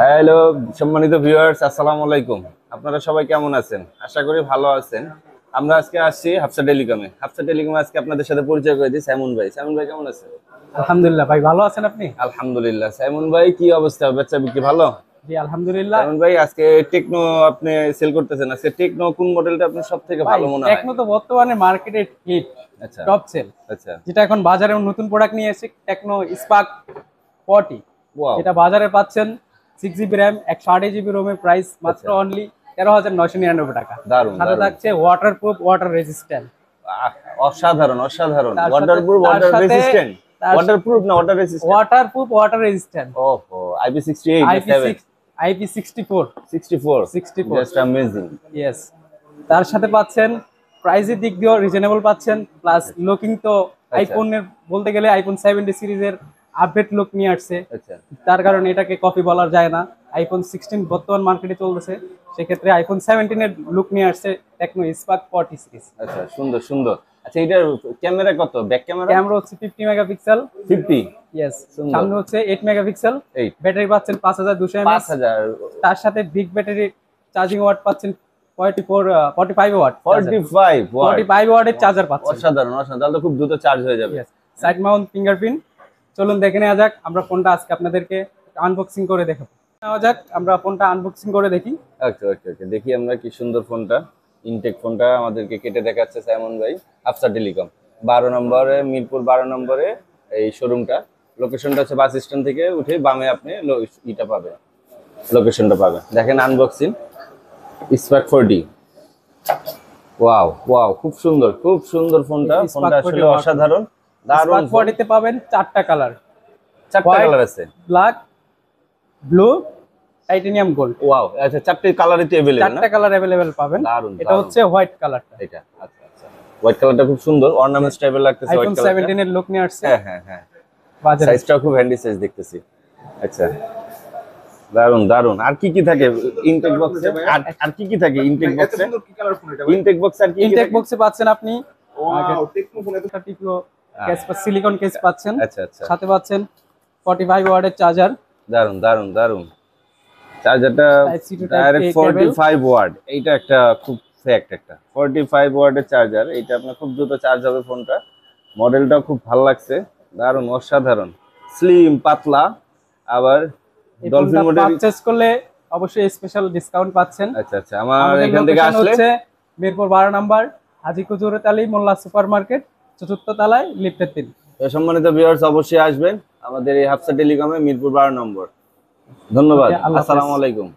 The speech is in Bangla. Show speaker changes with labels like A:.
A: হ্যালো, সম্মানিত ভিউয়ার্স, আসসালামু আলাইকুম। আপনারা সবাই কেমন আছেন? আশা করি ভালো আছেন। আমরা আজকে আসছি হাফসা টেলিকমে। হাফসা টেলিকমে আজকে আপনাদের সাথে পরিচয় করে দিই। সাইমন ভাই, সাইমন ভাই কেমন আছেন?
B: আলহামদুলিল্লাহ ভাই, ভালো আছেন আপনি?
A: আলহামদুলিল্লাহ। সাইমন ভাই, কি অবস্থা? বেচা বিক্রি ভালো?
B: জি আলহামদুলিল্লাহ।
A: সাইমন ভাই, আজকে টেকনো আপনি সেল করতেছেন। আজকে টেকনো কোন মডেলটা আপনার সব থেকে
B: ভাই
A: ভালো মনে হয়?
B: টেকনো তো বর্তমানে মার্কেটে হিট,
A: আচ্ছা
B: টপ সেল।
A: আচ্ছা।
B: যেটা এখন বাজারে নতুন প্রোডাক্ট নিয়ে এসেছে টেকনো স্পার্ক 40।
A: ওয়াও।
B: এটা বাজারে পাচ্ছেন 6 জিবি র্যাম, 128 জিবি রোমের প্রাইস মাত্র
A: আচ্ছা।
B: অনলি 13,999 টাকা।
A: দারুন
B: সাথে
A: দারুন।
B: থাকছে ওয়াটারপ্রুফ, ওয়াটার রেজিস্ট্যান্ট।
A: আহ, অসাধারণ অসাধারণ।
B: তার সাথে
A: ওয়াটারপ্রুফ,
B: তার
A: ওয়াটার
B: সাথে
A: রেজিস্ট্যান্ট। ওয়াটারপ্রুফ না water resistant?
B: Waterproof, water resistant.
A: ওহো, IP68 না 7?
B: IP64।
A: 64।
B: 64।
A: Just amazing.
B: ইয়েস। তার সাথে পাচ্ছেন প্রাইসের দিক দিয়েও রিজনেবল পাচ্ছেন, প্লাস লুকিং তো
A: আচ্ছা
B: আইফোনের বলতে গেলে আইফোন 70 সিরিজের আপডেট লুক নিয়ে আসছে।
A: আচ্ছা
B: তার কারণে এটাকে কপি বলা যায় না। আইফোন 16 বর্তমান মার্কেটে চলতেছে, সেক্ষেত্রে আইফোন 17 এর লুক নিয়ে আসছে টেকনো স্পার্ক 40 সিরিজ।
A: আচ্ছা, সুন্দর সুন্দর। আচ্ছা, এটার ক্যামেরা কত? ব্যাক ক্যামেরা
B: ক্যামেরা হচ্ছে 50 মেগাপিক্সেল।
A: 50?
B: ইয়েস।
A: সুন্দর।
B: সামনে হচ্ছে 8 মেগাপিক্সেল।
A: 8।
B: ব্যাটারি পাচ্ছেন 5200 এমএএইচ।
A: 5000।
B: তার সাথে বিগ ব্যাটারি চার্জিং ওয়াট পাচ্ছেন 45 ওয়াট।
A: 45 ওয়াট।
B: 45 ওয়াটের চার্জার পাচ্ছেন।
A: অসাধারণ অসাধারণ, তাহলে তো খুব দ্রুত চার্জ হয়ে যাবে।
B: Side Mount fingerprint. চলুন দেখে নেওয়া যাক, আমরা ফোনটা আজকে আপনাদেরকে আনবক্সিং করে দেখাবো। নেওয়া যাক, আমরা ফোনটা আনবক্সিং করে দেখি।
A: ওকে ওকে ওকে, দেখি আমরা কি সুন্দর ফোনটা। ইনটেক ফোনটা আমাদেরকে কেটে দেখাচ্ছে সাইমন ভাই। হাফসা টেলিকম 12 নম্বরে, মিরপুর 12 নম্বরে এই শোরুমটা। লোকেশনটা হচ্ছে বাস স্ট্যান্ড থেকে উঠে বামে আপনি ইটা পাবেন, লোকেশনটা পাবেন। দেখেন আনবক্সিং স্পার্ক 40। ওয়াও ওয়াও, খুব সুন্দর খুব সুন্দর ফোনটা।
B: এই
A: ফোনটা
B: Spark 40
A: আসলে অসাধারণ, দারুণ
B: স্পার্ক
A: ফোন।
B: 40 তে পাবেন 4টা কালার,
A: 4টা কালার আছে।
B: Black, blue, titanium gold.
A: Wow, আচ্ছা, 4টে কালারই তো अवेलेबल না?
B: 4টা কালার अवेलेबल পাবেন।
A: দারুণ
B: এটা হচ্ছে হোয়াইট কালারটা।
A: এটা। আচ্ছা আচ্ছা, হোয়াইট কালারটা খুব সুন্দর, অর্নামেন্টস টাইপের লাগতেছে হোয়াইট
B: আইফোন
A: কালারটা।
B: 17 এর লুক নিয়ে আসছে
A: হ্যাঁ হ্যাঁ হ্যাঁ,
B: বাজারে।
A: সাইজটাও খুব হ্যান্ডি সাইজ দেখতেছি। আচ্ছা, দারুন দারুন। আর কি কি থাকে ইনটেক বক্সে? আর কি কি থাকে ইনটেক বক্সে? ইনটেক বক্স আর কি কি
B: ইনটেক
A: থাকে?
B: বক্সে পাচ্ছেন আপনি
C: ওয়াও, টেকনো ফোনে তো
B: টিকলো কেস, সিলিকন কেস পাচ্ছেন।
A: আচ্ছা আচ্ছা,
B: সাথে পাচ্ছেন 45 ওয়াটের চার্জার।
A: দারুন দারুন দারুন। চার্জারটা
B: Type C to Type
A: direct
B: A cable।
A: 45 watt. এইটা একটা খুব ফ্যাক্ট, একটা 45 ওয়াটের চার্জার। এইটা আপনার খুব দ্রুত চার্জ হবে ফোনটা। মডেলটাও খুব ভালো লাগছে, দারুন অসাধারণ। স্লিম পাতলা, আবার
B: এই
A: ডলফিন
B: ফোনটা
A: মডেল।
B: পারচেজ করলে অবশ্যই স্পেশাল ডিসকাউন্ট পাচ্ছেন।
A: আচ্ছা আচ্ছা, আমার
B: আমাদের
A: এখান থেকে
B: লোকেশন
A: আসলে
B: হচ্ছে মিরপুর 12 নম্বর, হাজী কুজুরত আলী মোল্লা সুপার মার্কেট, চতুর্থ তলায়, লিফটের 3।
A: সম্মানিত ভিউয়ার্স, অবশ্যই আসবেন আমাদের এই হাফসা টেলিকমে, মিরপুর 12 নম্বর। ধন্যবাদ,
B: আল্লাহ হাফেজ।
A: আসসালামু আলাইকুম।